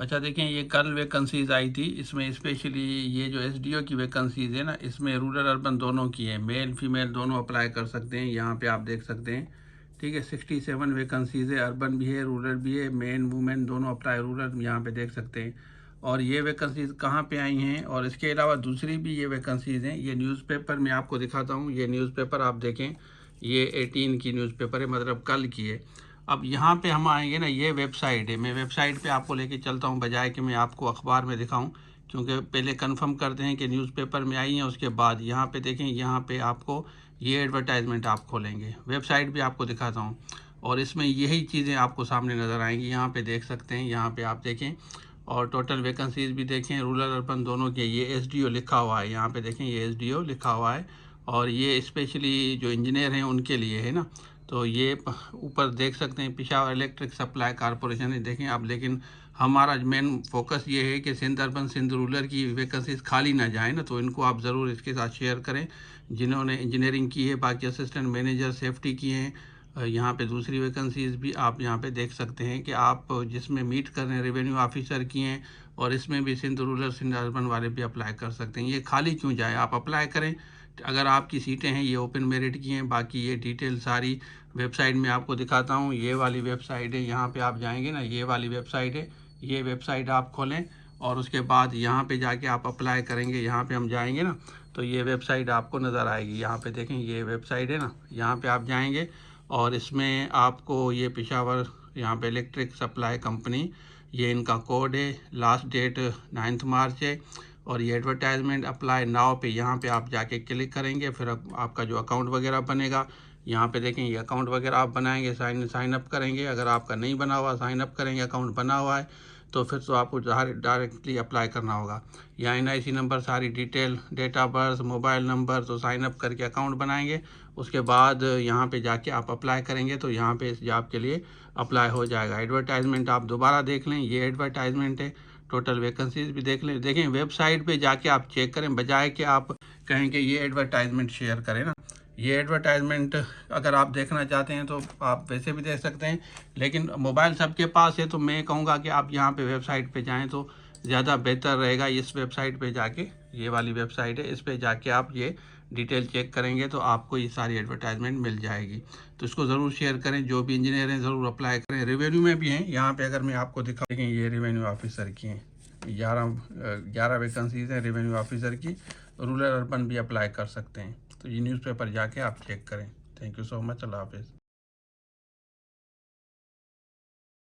अच्छा देखें, ये कल वैकेंसीज आई थी, इसमें स्पेशली ये जो एसडीओ की वैकेंसीज है ना, इसमें रूरल अर्बन दोनों की है, मेल फीमेल दोनों अप्लाई कर सकते हैं। यहाँ पे आप देख सकते हैं, ठीक है, 67 वैकेंसीज है, अर्बन भी है रूरल भी है, मेन वुमेन दोनों अप्लाई रूरल यहाँ पे देख सकते हैं। और ये वैकेंसीज कहाँ पे आई हैं, और इसके अलावा दूसरी भी ये वैकेंसीज हैं। ये न्यूज़पेपर मैं आपको दिखाता हूँ, ये न्यूज़पेपर आप देखें, ये 18 की न्यूज़पेपर है, मतलब कल की है। अब यहाँ पे हम आएंगे ना, ये वेबसाइट है, मैं वेबसाइट पे आपको लेके चलता हूँ बजाय कि मैं आपको अखबार में दिखाऊं, क्योंकि पहले कंफर्म करते हैं कि न्यूज़पेपर में आई है, उसके बाद यहाँ पे देखें, यहाँ पे आपको ये एडवर्टाइजमेंट आप खोलेंगे, वेबसाइट भी आपको दिखाता हूँ, और इसमें यही चीज़ें आपको सामने नज़र आएंगी। यहाँ पे देख सकते हैं, यहाँ पे आप देखें, और टोटल वैकेंसीज भी देखें, रूरल अर्बन दोनों के। ये एसडीओ लिखा हुआ है, यहाँ पे देखें, ये एसडीओ लिखा हुआ है, और ये स्पेशली जो इंजीनियर हैं उनके लिए है ना। तो ये ऊपर देख सकते हैं, पेशावर इलेक्ट्रिक सप्लाई कॉरपोरेशन है, देखें आप। लेकिन हमारा मेन फोकस ये है कि सिंध अर्बन सिंध रूरल की वैकेंसीज खाली ना जाए ना, तो इनको आप ज़रूर इसके साथ शेयर करें जिन्होंने इंजीनियरिंग की है। बाकी असिस्टेंट मैनेजर सेफ्टी की हैं। यहाँ पे दूसरी वैकेंसीज भी आप यहाँ पे देख सकते हैं कि आप जिसमें मीट कर रहे हैं, रेवेन्यू ऑफिसर की हैं, और इसमें भी सिंध रूरल सिंध अर्बन वाले भी अप्लाई कर सकते हैं। ये खाली क्यों जाए, आप अप्लाई करें अगर आपकी सीटें हैं। ये ओपन मेरिट की हैं। बाकी ये डिटेल सारी वेबसाइट में आपको दिखाता हूँ। ये वाली वेबसाइट है, यहाँ पे आप जाएंगे ना, ये वाली वेबसाइट है, ये वेबसाइट आप खोलें, और उसके बाद यहाँ पे जाके आप अप्लाई करेंगे। यहाँ पे हम जाएंगे ना, तो ये वेबसाइट आपको नज़र आएगी। यहाँ पे देखें, ये वेबसाइट है ना, यहाँ पे आप जाएंगे, और इसमें आपको ये पेशावर यहाँ पे इलेक्ट्रिक सप्लाई कंपनी, ये इनका कोड है, लास्ट डेट 9 मार्च है, और ये एडवर्टाइजमेंट अप्लाई नाउ पे यहाँ पे आप जाके क्लिक करेंगे। फिर आपका जो अकाउंट वगैरह बनेगा, यहाँ पे देखें, ये अकाउंट वगैरह आप बनाएंगे, साइन अप करेंगे। अगर आपका नहीं बना हुआ, साइन अप करेंगे, अकाउंट बना हुआ है, तो फिर तो आपको डायरेक्टली अप्लाई करना होगा। यहाँ NIC नंबर, सारी detail, date of birth, mobile number, तो साइन अप करके अकाउंट बनाएंगे। उसके बाद यहाँ पे जाके आप अप्लाई करेंगे, तो यहाँ पे इस जॉब के लिए अप्लाई हो जाएगा। एडवर्टाइजमेंट आप दोबारा देख लें, ये एडवर्टाइजमेंट है, टोटल वैकेंसीज भी देख लें। देखें, वेबसाइट पे जाके आप चेक करें, बजाय कि आप कहें कि ये एडवर्टाइजमेंट शेयर करें ना। ये एडवर्टाइजमेंट अगर आप देखना चाहते हैं तो आप वैसे भी देख सकते हैं, लेकिन मोबाइल सबके पास है, तो मैं कहूँगा कि आप यहाँ पे वेबसाइट पे जाएं तो ज़्यादा बेहतर रहेगा। इस वेबसाइट पे जाके, ये वाली वेबसाइट है, इस पे जाके आप ये डिटेल चेक करेंगे तो आपको ये सारी एडवर्टाइजमेंट मिल जाएगी। तो इसको ज़रूर शेयर करें, जो भी इंजीनियर हैं ज़रूर अप्लाई करें। रेवेन्यू में भी हैं, यहाँ पे अगर मैं आपको दिखा दें, ये रेवेन्यू ऑफिसर की हैं, 11 वैकेंसीज हैं रेवेन्यू ऑफिसर की। रूरल अर्बन भी अप्लाई कर सकते हैं। तो ये न्यूज़पेपर जाके आप चेक करें। Thank you so much. Allah हाफिज़।